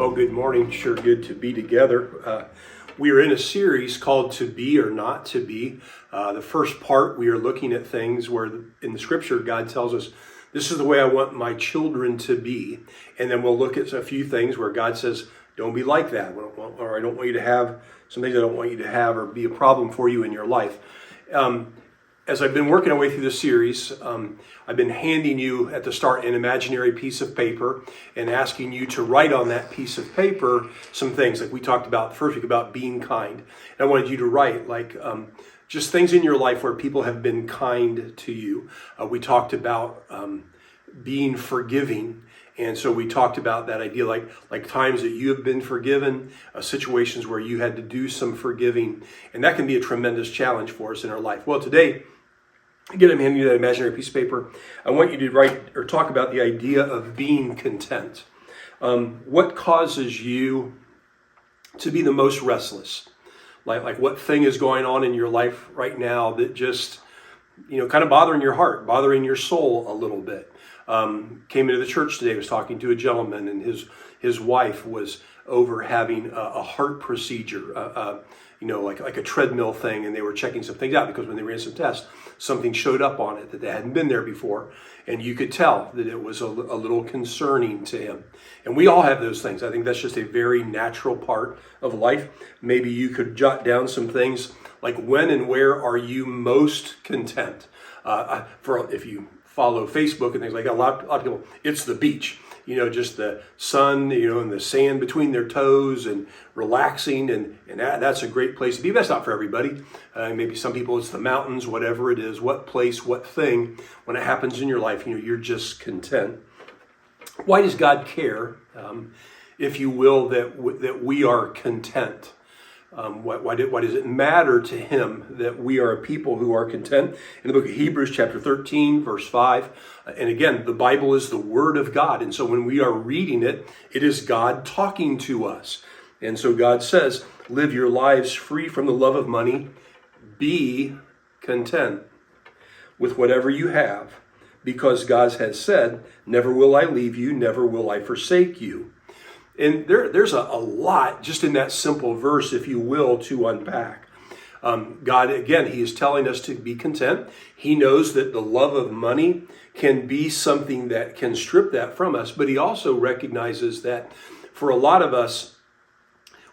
Well, good morning. Sure good to be together. We are in a series called To Be or Not to Be. The first part, we are looking at things where in the scripture, God tells us, this is the way I want my children to be. And then we'll look at a few things where God says, don't be like that. Or I don't want you to have some things I don't want you to have or be a problem for you in your life. As I've been working our way through this series, I've been handing you at the start an imaginary piece of paper and asking you to write on that piece of paper some things like we talked about the first week about being kind. And I wanted you to write just things in your life where people have been kind to you. We talked about being forgiving. And so we talked about that idea like times that you have been forgiven, situations where you had to do some forgiving. And that can be a tremendous challenge for us in our life. Well, today, again, I'm handing you that imaginary piece of paper. I want you to write or talk about the idea of being content. What causes you to be the most restless? Like what thing is going on in your life right now that just, kind of bothering your heart, bothering your soul a little bit? Came into the church today, was talking to a gentleman, and his wife was over having a heart procedure, like a treadmill thing, and they were checking some things out because when they ran some tests, something showed up on it that they hadn't been there before, and you could tell that it was a little concerning to him. And we all have those things. I think that's just a very natural part of life. Maybe you could jot down some things like when and where are you most content? If you follow Facebook and things like that, a lot of people, it's the beach. Just the sun, and the sand between their toes and relaxing. And that's a great place to be. That's not for everybody. Maybe some people it's the mountains, whatever it is, what place, what thing. When it happens in your life, you're just content. Why does God care, if you will, that we are content? Why does it matter to him that we are a people who are content? In the book of Hebrews chapter 13, verse 5, and again, the Bible is the Word of God. And so when we are reading it, it is God talking to us. And so God says, live your lives free from the love of money. Be content with whatever you have, because God has said, never will I leave you, never will I forsake you. And there's a lot just in that simple verse, if you will, to unpack. God, again, he is telling us to be content. He knows that the love of money can be something that can strip that from us, but he also recognizes that for a lot of us,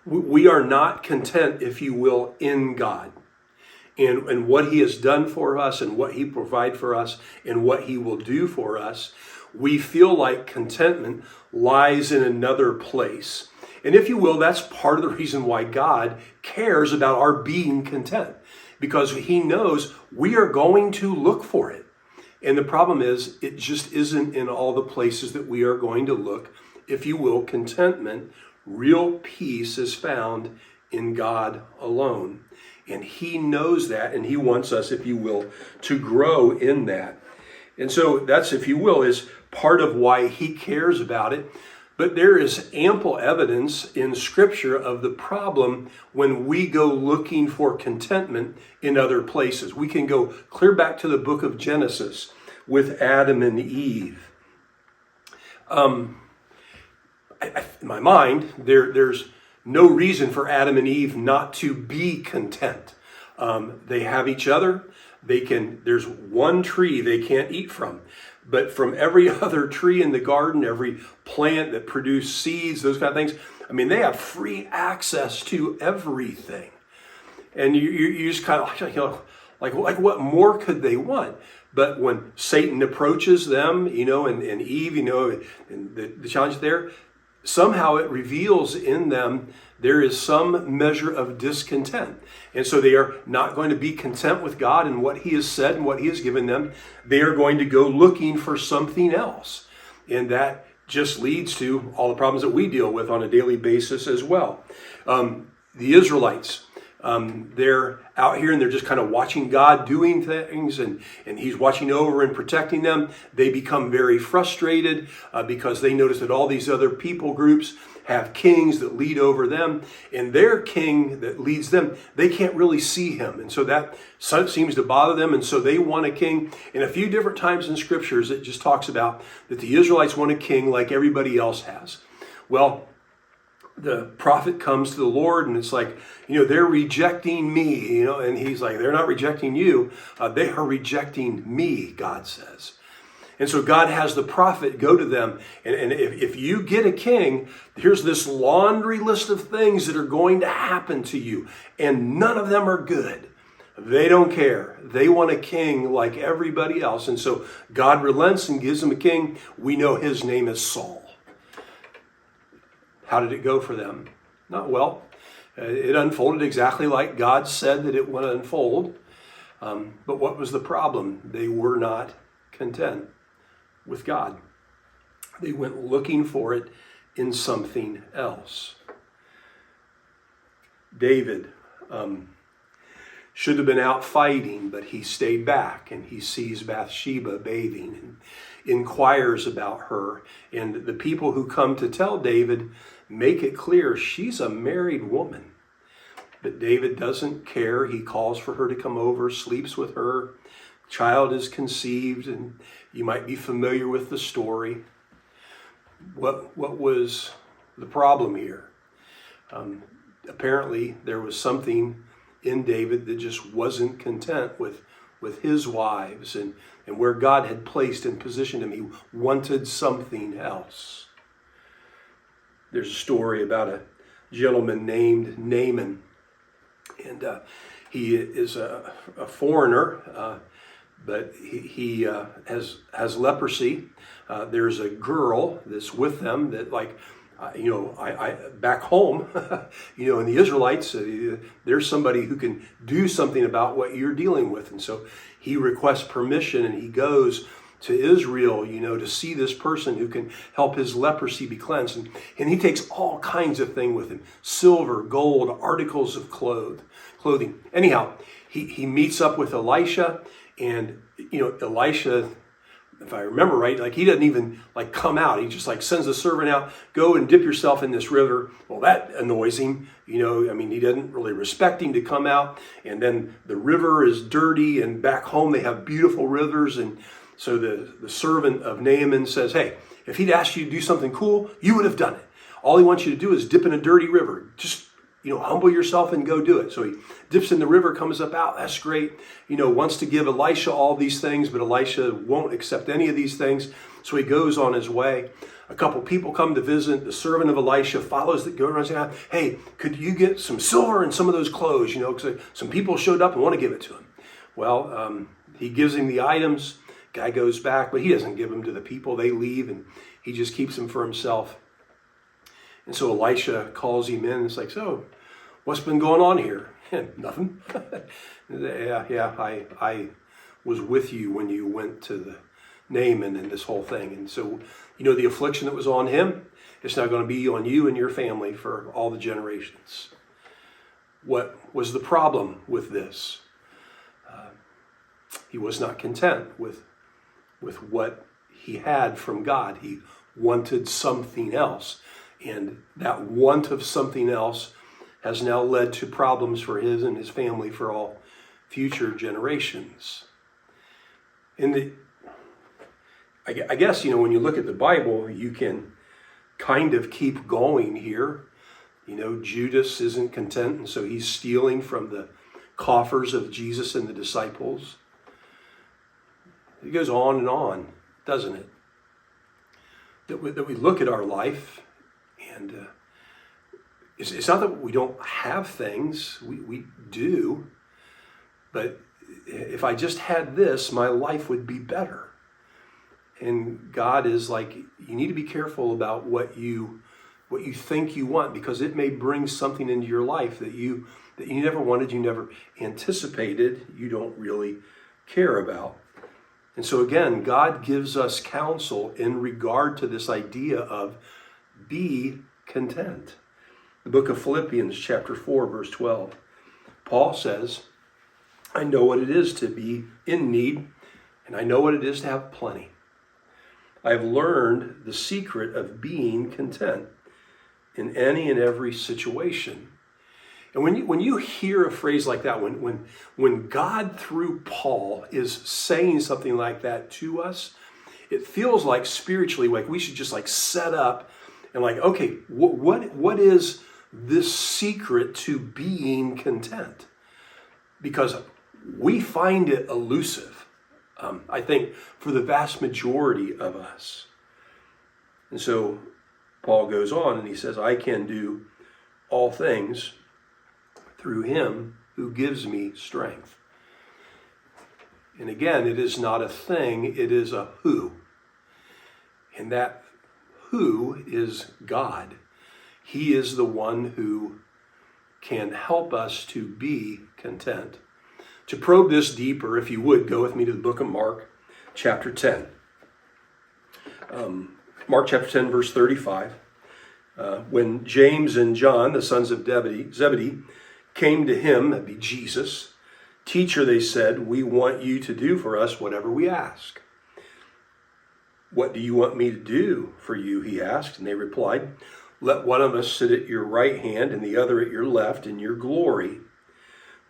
we are not content, if you will, in God. And what he has done for us and what he provides for us and what he will do for us, we feel like contentment lies in another place. And if you will, that's part of the reason why God cares about our being content, because he knows we are going to look for it. And the problem is, it just isn't in all the places that we are going to look. If you will, contentment, real peace is found in God alone. And he knows that, and he wants us, if you will, to grow in that. And so that's, if you will, is part of why he cares about it. But there is ample evidence in Scripture of the problem when we go looking for contentment in other places. We can go clear back to the book of Genesis with Adam and Eve. In my mind, there's no reason for Adam and Eve not to be content. They have each other. There's one tree they can't eat from. But from every other tree in the garden, every plant that produces seeds, those kind of things, they have free access to everything. And you just kind of, like what more could they want? But when Satan approaches them, and Eve, and the challenge there, somehow it reveals in them there is some measure of discontent. And so they are not going to be content with God and what he has said and what he has given them. They are going to go looking for something else. And that just leads to all the problems that we deal with on a daily basis as well. The Israelites, they're out here and they're just kind of watching God doing things, and he's watching over and protecting them. They become very frustrated because they notice that all these other people groups have kings that lead over them, and their king that leads them, they can't really see him. And so that seems to bother them, and so they want a king. And a few different times in scriptures, it just talks about that the Israelites want a king like everybody else has. Well, the prophet comes to the Lord and it's like, they're rejecting me, and he's like, they're not rejecting you. They are rejecting me, God says. And so God has the prophet go to them. And if you get a king, here's this laundry list of things that are going to happen to you. And none of them are good. They don't care. They want a king like everybody else. And so God relents and gives them a king. We know his name is Saul. How did it go for them? Not well. It unfolded exactly like God said that it would unfold. But what was the problem? They were not content with God. They went looking for it in something else. David should have been out fighting, but he stayed back, and he sees Bathsheba bathing and inquires about her. And the people who come to tell David make it clear she's a married woman. But David doesn't care. He calls for her to come over, sleeps with her. Child is conceived, and you might be familiar with the story. What was the problem here? Apparently, there was something in David that just wasn't content with his wives and where God had placed and positioned him. He wanted something else. There's a story about a gentleman named Naaman, and he is a foreigner, but he has leprosy. There's a girl that's with them that, like, I back home, in the Israelites, there's somebody who can do something about what you're dealing with. And so he requests permission and he goes to Israel, to see this person who can help his leprosy be cleansed. And he takes all kinds of things with him: silver, gold, articles of clothing. Anyhow, he meets up with Elisha, and, Elisha, if I remember right, he doesn't even come out. He just sends the servant out, go and dip yourself in this river. Well, that annoys him. He doesn't really respect him to come out. And then the river is dirty, and back home they have beautiful rivers. And so the servant of Naaman says, hey, if he'd asked you to do something cool, you would have done it. All he wants you to do is dip in a dirty river. Just humble yourself and go do it. So he dips in the river, comes up out. That's great. Wants to give Elisha all these things, but Elisha won't accept any of these things. So he goes on his way. A couple people come to visit. The servant of Elisha follows the go around saying, hey, could you get some silver and some of those clothes? Because some people showed up and want to give it to him. Well, he gives him the items. Guy goes back, but he doesn't give them to the people. They leave, and he just keeps them for himself. And so Elisha calls him in and it's like, so, what's been going on here? Nothing. Yeah, I was with you when you went to the Naaman and this whole thing. And so, the affliction that was on him, it's not going to be on you and your family for all the generations. What was the problem with this? He was not content with what he had from God. He wanted something else. And that want of something else has now led to problems for his and his family for all future generations. I guess, when you look at the Bible, you can kind of keep going here. Judas isn't content, and so he's stealing from the coffers of Jesus and the disciples. It goes on, doesn't it? That we look at our life, and it's not that we don't have things. We do. But if I just had this, my life would be better. And God is like, you need to be careful about what you think you want, because it may bring something into your life that you never wanted, you never anticipated, you don't really care about. And so again, God gives us counsel in regard to this idea of be content. The book of Philippians chapter 4, verse 12. Paul says, I know what it is to be in need, and I know what it is to have plenty. I have learned the secret of being content in any and every situation. And when you hear a phrase like that, when God through Paul is saying something like that to us, it feels like spiritually, like we should just set up And like, okay, what is this secret to being content? Because we find it elusive, I think, for the vast majority of us. And so Paul goes on and he says, I can do all things through him who gives me strength. And again, it is not a thing, it is a who. And that who is God. He is the one who can help us to be content. To probe this deeper, if you would, go with me to the book of Mark, chapter 10. Mark chapter 10, verse 35. When James and John, the sons of Zebedee, came to him, that'd be Jesus, Teacher, they said, we want you to do for us whatever we ask. What do you want me to do for you, he asked. And they replied, let one of us sit at your right hand and the other at your left in your glory.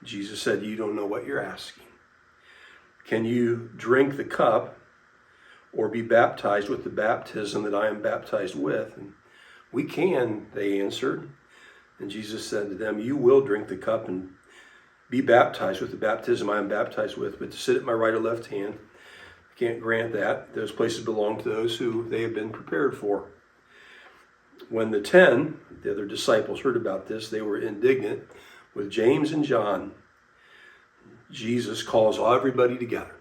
Jesus said, you don't know what you're asking. Can you drink the cup or be baptized with the baptism that I am baptized with? And we can, they answered. And Jesus said to them, you will drink the cup and be baptized with the baptism I am baptized with, but to sit at my right or left hand, I can't grant that. Those places belong to those who they have been prepared for. When the 10, the other disciples, heard about this, they were indignant with James and John. Jesus calls everybody together.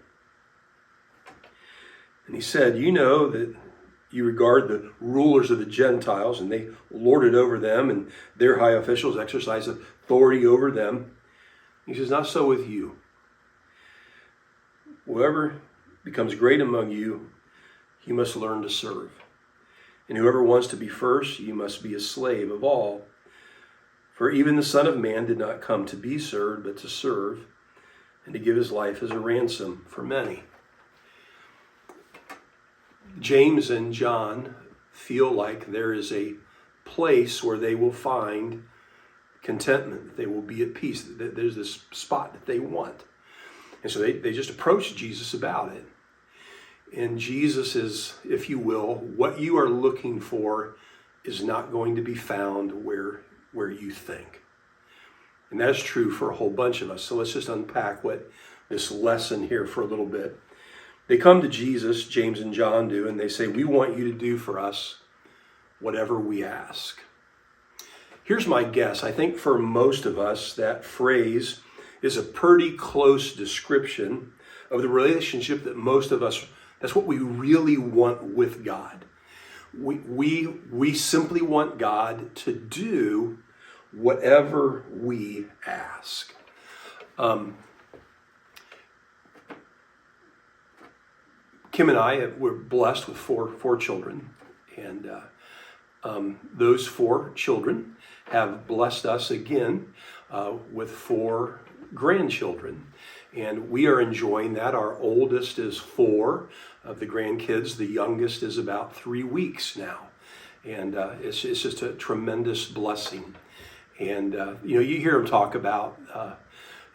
And he said, you know that you regard the rulers of the Gentiles, and they lord it over them, and their high officials exercise authority over them. He says, not so with you. Whoever becomes great among you, he must learn to serve. And whoever wants to be first, you must be a slave of all. For even the Son of Man did not come to be served, but to serve, and to give his life as a ransom for many. James and John feel like there is a place where they will find contentment. They will be at peace. There's this spot that they want. And so they just approach Jesus about it. And Jesus is, if you will, what you are looking for is not going to be found where you think. And that's true for a whole bunch of us. So let's just unpack what this lesson here for a little bit. They come to Jesus, James and John do, and they say, we want you to do for us whatever we ask. Here's my guess. I think for most of us, that phrase is a pretty close description of the relationship that most of us, that's what we really want with God. We simply want God to do whatever we ask. Kim and I were blessed with four children, and those 4 children have blessed us again with 4 grandchildren. And we are enjoying that. Our oldest is 4 of the grandkids. The youngest is about 3 weeks now. And it's just a tremendous blessing. And, you hear them talk about,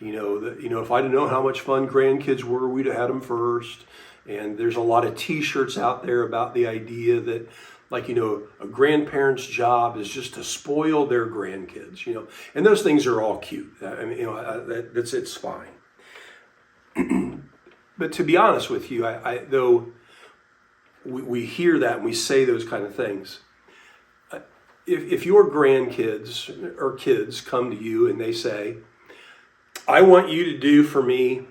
if I'd have known how much fun grandkids were, we'd have had them first. And there's a lot of t-shirts out there about the idea that, a grandparent's job is just to spoil their grandkids, and those things are all cute. I mean, it's fine. But to be honest with you, though we hear that and we say those kind of things, if your grandkids or kids come to you and they say, I want you to do for me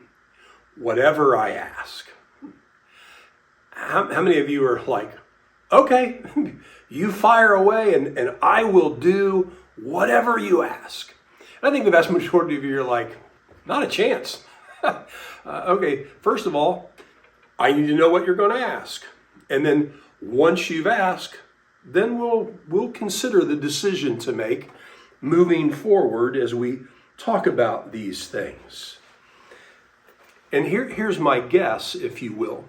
whatever I ask, how many of you are like, okay, you fire away and I will do whatever you ask? And I think the vast majority of you are like, not a chance. Okay, first of all, I need to know what you're going to ask. And then once you've asked, then we'll consider the decision to make moving forward as we talk about these things. And here's my guess, if you will.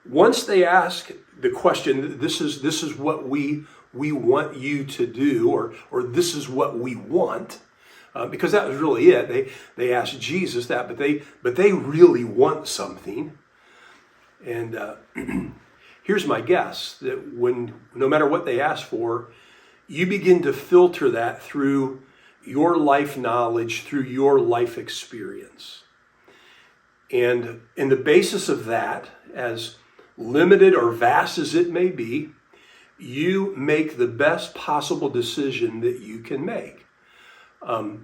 Once they ask the question, this is what we want you to do, or this is what we want, because that was really it. They asked Jesus that, but they really want something. And here's my guess, that no matter what they ask for, you begin to filter that through your life knowledge, through your life experience. And in the basis of that, as limited or vast as it may be, you make the best possible decision that you can make.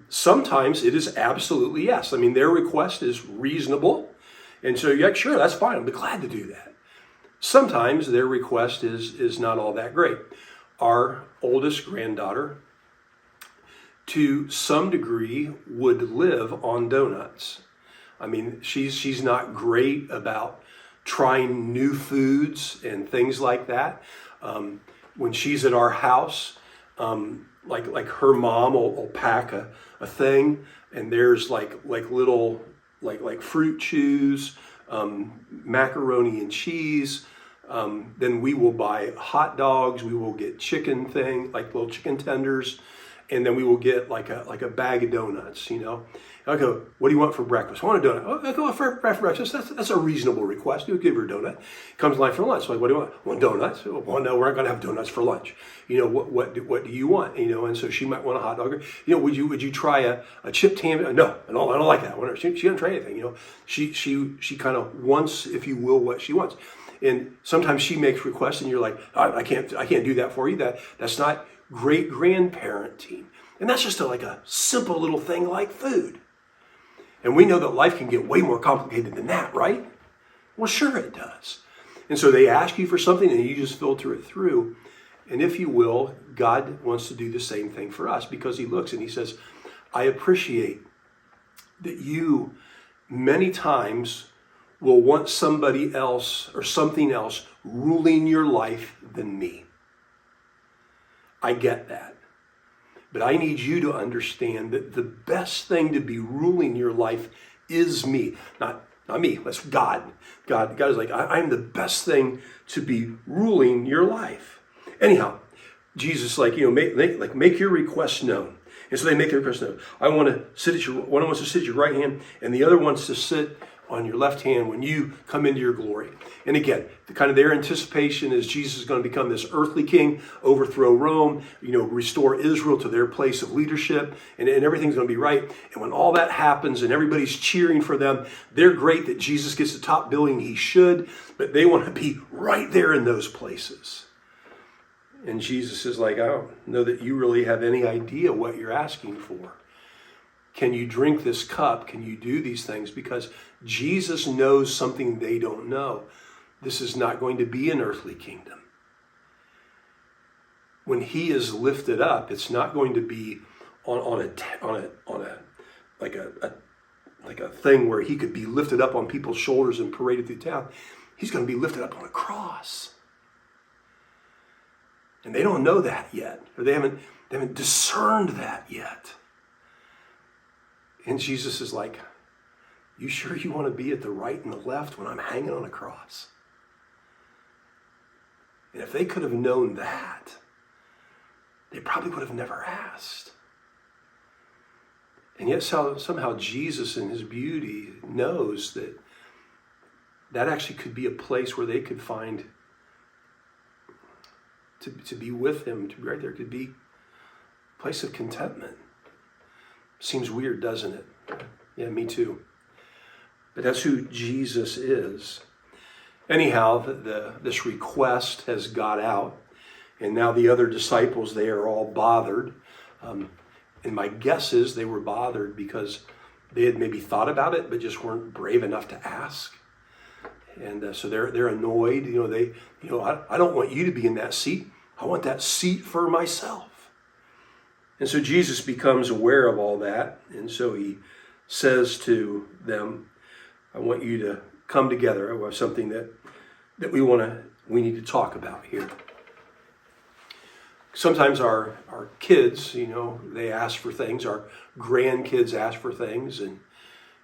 Sometimes it is absolutely yes. I mean, their request is reasonable. And so you're like, sure, that's fine. I'll be glad to do that. Sometimes their request is not all that great. Our oldest granddaughter, to some degree, would live on donuts. I mean, she's not great about trying new foods and things like that. When she's at our house, like her mom will pack a thing, and there's like little like fruit chews, macaroni and cheese. Then we will buy hot dogs. We will get chicken like little chicken tenders, and then we will get like a bag of donuts. I go, what do you want for breakfast? I want a donut. Oh, I go for breakfast. That's a reasonable request. You'll give her a donut. Comes line for lunch. Like, what do you want? I want donuts. Well, no, we're not going to have donuts for lunch. What do you want? And so she might want a hot dog. Would you try a chipped ham? No, I don't like that. She doesn't try anything. She kind of wants, if you will, what she wants. And sometimes she makes requests, and you're like, I can't do that for you. That's not great grandparenting. And that's just a simple little thing like food. And we know that life can get way more complicated than that, right? Well, sure it does. And so they ask you for something, and you just filter it through. And if you will, God wants to do the same thing for us, because he looks and he says, I appreciate that you many times will want somebody else or something else ruling your life than me. I get that. But I need you to understand that the best thing to be ruling your life is me. Not me, that's God. God is like, I'm the best thing to be ruling your life. Anyhow, Jesus make your request known. And so they make their request known. One wants to sit at your right hand, and the other wants to sit on your left hand when you come into your glory. And again, their anticipation is Jesus is going to become this earthly king, overthrow Rome, restore Israel to their place of leadership, and everything's going to be right. And when all that happens and everybody's cheering for them, they're great that Jesus gets the top billing. He should, but they want to be right there in those places. And Jesus is like, I don't know that you really have any idea what you're asking for. Can you drink this cup? Can you do these things? Because Jesus knows something they don't know. This is not going to be an earthly kingdom. When he is lifted up, it's not going to be on a thing where he could be lifted up on people's shoulders and paraded through town. He's going to be lifted up on a cross. And they don't know that yet, or they haven't discerned that yet. And Jesus is like, you sure you want to be at the right and the left when I'm hanging on a cross? And if they could have known that, they probably would have never asked. And yet somehow Jesus in his beauty knows that actually could be a place where they could find to be with him, to be right there, could be a place of contentment. Seems weird, doesn't it? Yeah, me too. But that's who Jesus is. Anyhow, this request has got out, and now the other disciples, they are all bothered. And my guess is they were bothered because they had maybe thought about it, but just weren't brave enough to ask. And so they're annoyed. I don't want you to be in that seat. I want that seat for myself. And so Jesus becomes aware of all that. And so he says to them, I want you to come together. I have something that we need to talk about here. Sometimes our kids, they ask for things. Our grandkids ask for things. And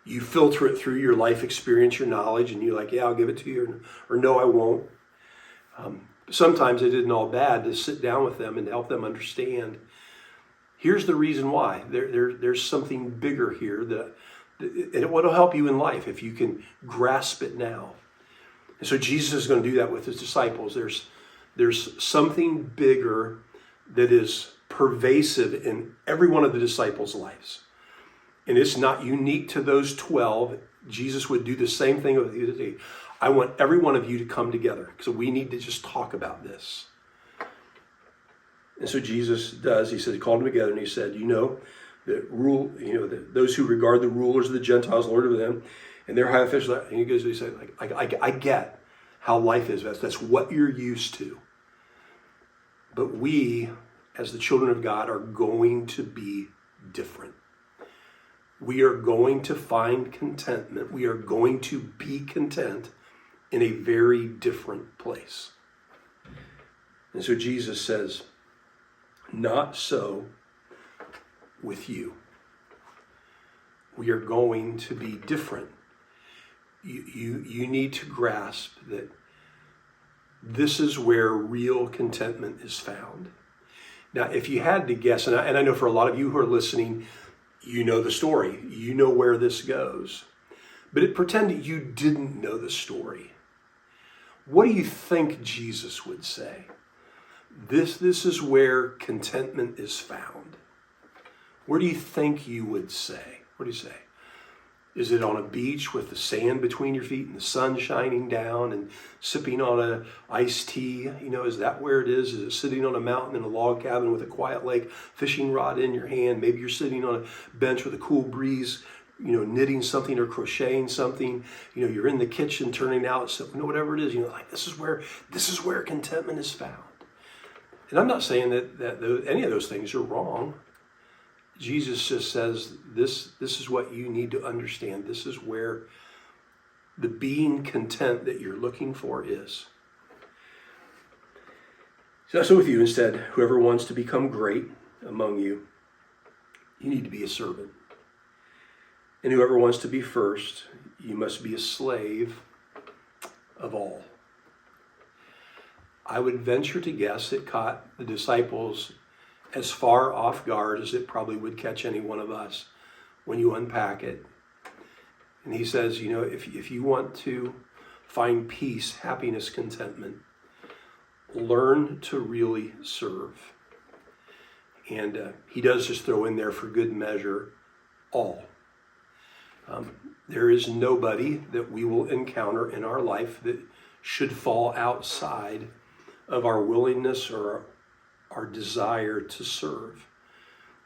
you filter it through your life experience, your knowledge. And you're like, yeah, I'll give it to you. Or no, I won't. Sometimes it isn't all bad to sit down with them and help them understand. Here's the reason why. There's something bigger here and it will help you in life if you can grasp it now. And so Jesus is going to do that with his disciples. There's something bigger that is pervasive in every one of the disciples' lives. And it's not unique to those 12. Jesus would do the same thing with you today. I want every one of you to come together because we need to just talk about this. And so Jesus does. He said, he called them together and he said, that those who regard the rulers of the Gentiles, Lord of them, and their high officials. And he said, I get how life is. That's what you're used to. But we, as the children of God, are going to be different. We are going to find contentment. We are going to be content in a very different place. And so Jesus says, not so with you. We are going to be different. You need to grasp that this is where real contentment is found. Now, if you had to guess, and I know for a lot of you who are listening, you know the story. You know where this goes. But pretend that you didn't know the story. What do you think Jesus would say? This is where contentment is found. Where do you think you would say? What do you say? Is it on a beach with the sand between your feet and the sun shining down and sipping on an iced tea? Is that where it is? Is it sitting on a mountain in a log cabin with a quiet lake, fishing rod in your hand? Maybe you're sitting on a bench with a cool breeze, knitting something or crocheting something. You're in the kitchen turning out, so whatever it is, this is where contentment is found. And I'm not saying that any of those things are wrong. Jesus just says, this is what you need to understand. This is where the being content that you're looking for is. So with you instead, whoever wants to become great among you, you need to be a servant. And whoever wants to be first, you must be a slave of all. I would venture to guess it caught the disciples as far off guard as it probably would catch any one of us when you unpack it. And he says, if you want to find peace, happiness, contentment, learn to really serve. And he does just throw in there for good measure, all. There is nobody that we will encounter in our life that should fall outside of our willingness or our desire to serve.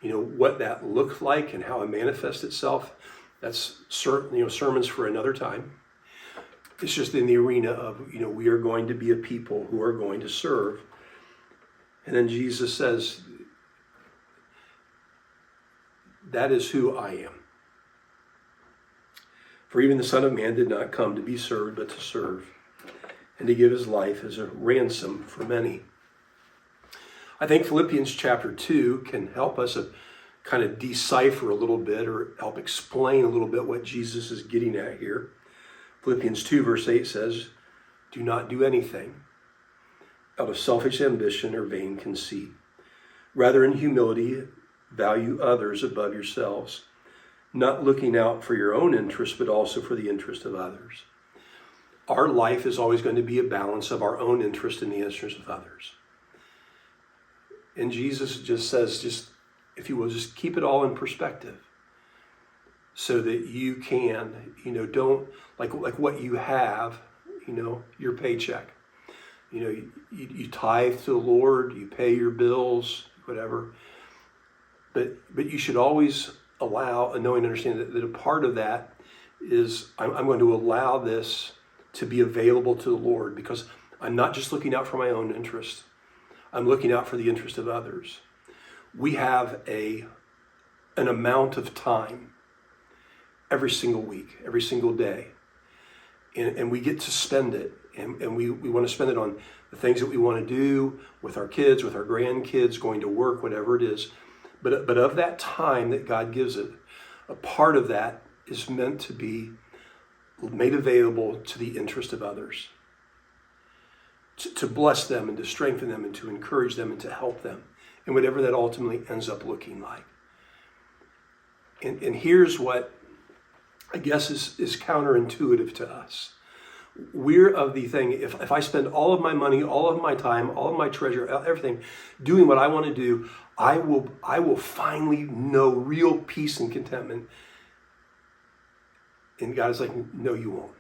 What that looks like and how it manifests itself, that's certain, sermons for another time. It's just in the arena of, we are going to be a people who are going to serve. And then Jesus says, that is who I am. For even the Son of Man did not come to be served, but to serve, and to give his life as a ransom for many. I think Philippians chapter 2 can help us kind of decipher a little bit or help explain a little bit what Jesus is getting at here. Philippians 2 verse 8 says, do not do anything out of selfish ambition or vain conceit. Rather, in humility, value others above yourselves, not looking out for your own interest, but also for the interest of others. Our life is always going to be a balance of our own interest and the interest of others. And Jesus just says, if you will, just keep it all in perspective so that you can, don't, like what you have, your paycheck. You tithe to the Lord, you pay your bills, whatever. But you should always allow, knowing and understanding that a part of that is I'm going to allow this to be available to the Lord because I'm not just looking out for my own interest. I'm looking out for the interest of others. We have an amount of time every single week, every single day. And we get to spend it. And we want to spend it on the things that we want to do with our kids, with our grandkids, going to work, whatever it is. But of that time that God gives it, a part of that is meant to be made available to the interest of others. To bless them and to strengthen them and to encourage them and to help them. And whatever that ultimately ends up looking like. And here's what I guess is counterintuitive to us. We're of the thing, if I spend all of my money, all of my time, all of my treasure, everything, doing what I want to do, I will finally know real peace and contentment. And God is like, no, you won't.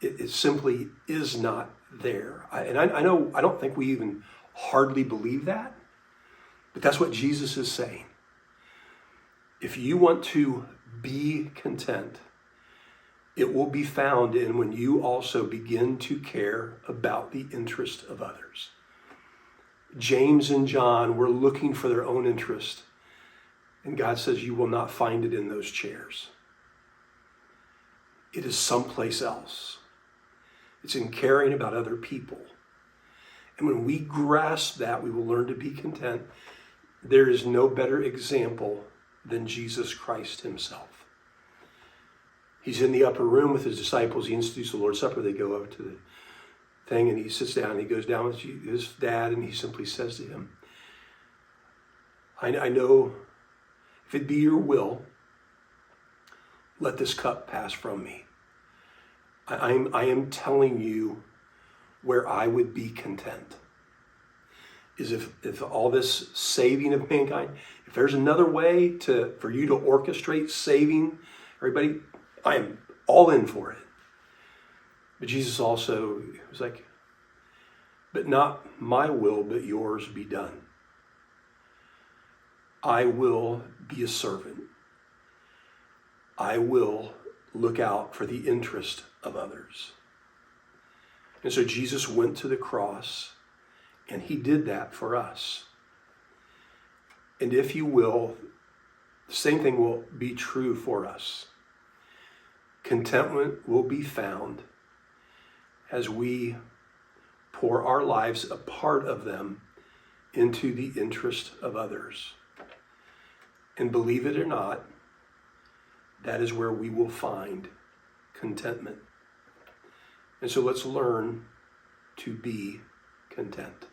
It simply is not there. I know, I don't think we even hardly believe that, but that's what Jesus is saying. If you want to be content, it will be found in when you also begin to care about the interest of others. James and John were looking for their own interest, and God says you will not find it in those chairs. It is someplace else. It's in caring about other people. And when we grasp that, we will learn to be content. There is no better example than Jesus Christ himself. He's in the upper room with his disciples. He institutes the Lord's Supper. They go over to the thing and he sits down and he goes down with his dad and he simply says to him, I know if it be your will, let this cup pass from me. I am telling you where I would be content. Is if all this saving of mankind, if there's another way for you to orchestrate saving everybody, I am all in for it. But Jesus also was like, but not my will, but yours be done. I will be a servant. I will look out for the interest of others. And so Jesus went to the cross and he did that for us. And if you will, the same thing will be true for us. Contentment will be found as we pour our lives, a part of them, into the interest of others. And believe it or not, that is where we will find contentment. And so let's learn to be content.